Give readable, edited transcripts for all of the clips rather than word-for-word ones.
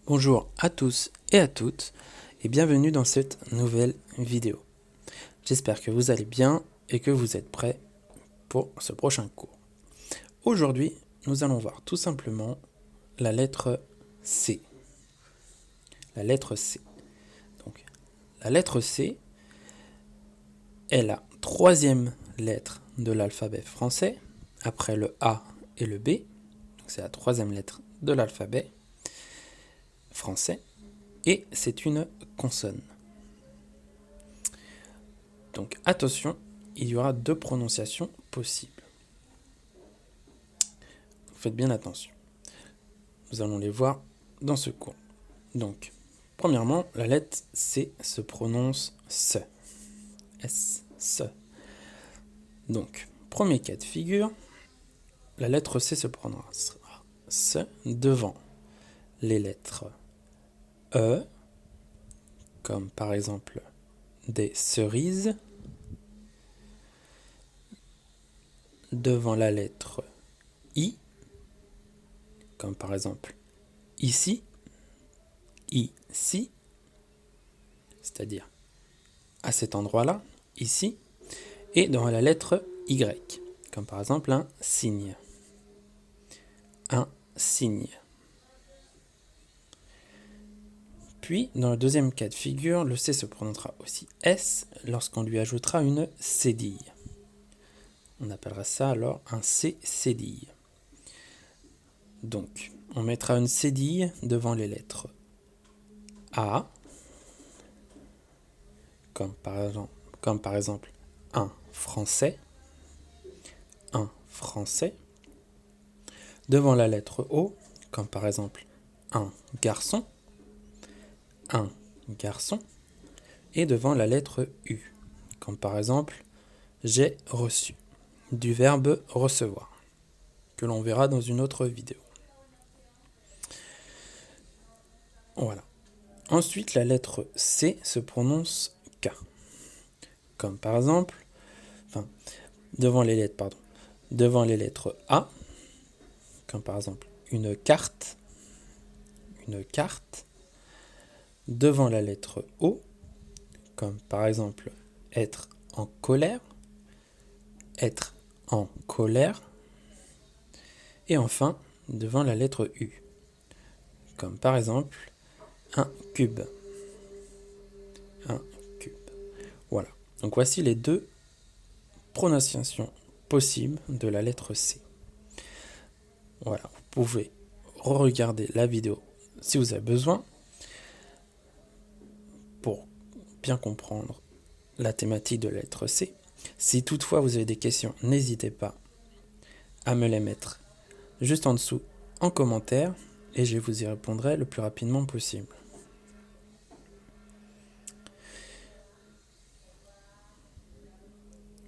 Bonjour à tous et à toutes et bienvenue dans cette nouvelle vidéo. J'espère que vous allez bien et que vous êtes prêts pour ce prochain cours. Aujourd'hui, nous allons voir tout simplement la lettre C. La lettre C. Donc, la lettre C est la troisième lettre de l'alphabet français, après le A et le B. Donc, c'est la troisième lettre de l'alphabet français. Et c'est une consonne. Donc attention, il y aura deux prononciations possibles. Faites bien attention. Nous allons les voir dans ce cours. Donc, premièrement, la lettre C se prononce se. S, se. Donc, premier cas de figure, la lettre C se prononcera se devant les lettres E, comme par exemple des cerises, devant la lettre I, comme par exemple ici, ici, c'est-à-dire à cet endroit-là, ici, et devant la lettre Y, comme par exemple un signe. Un signe. Puis, dans le deuxième cas de figure, le C se prononcera aussi S lorsqu'on lui ajoutera une cédille. On appellera ça alors un C cédille. Donc, on mettra une cédille devant les lettres A, comme par exemple un français, devant la lettre O, comme par exemple un garçon, et devant la lettre U, comme par exemple j'ai reçu, du verbe recevoir, que l'on verra dans une autre vidéo. Voilà. Ensuite, la lettre C se prononce K, comme par exemple, devant les lettres A, comme par exemple une carte, devant la lettre O, comme par exemple être en colère, et enfin devant la lettre U, comme par exemple un cube. Voilà. Donc voici les deux prononciations possibles de la lettre C. Voilà, vous pouvez re-regarder la vidéo si vous avez besoin pour bien comprendre la thématique de la lettre C. Si toutefois vous avez des questions, n'hésitez pas à me les mettre juste en dessous en commentaire et je vous y répondrai le plus rapidement possible.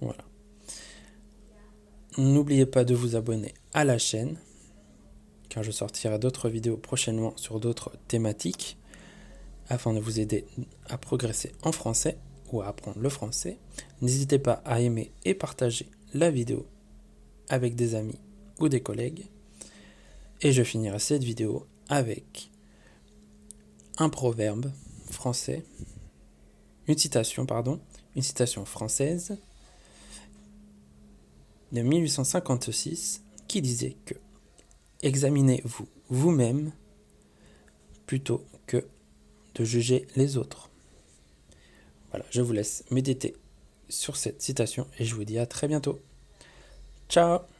Voilà. N'oubliez pas de vous abonner à la chaîne, car je sortirai d'autres vidéos prochainement sur d'autres thématiques, afin de vous aider à progresser en français ou à apprendre le français. N'hésitez pas à aimer et partager la vidéo avec des amis ou des collègues. Et je finirai cette vidéo avec un proverbe français, une citation française de 1856 qui disait que examinez-vous vous-même plutôt que de juger les autres. Voilà, je vous laisse méditer sur cette citation et je vous dis à très bientôt. Ciao!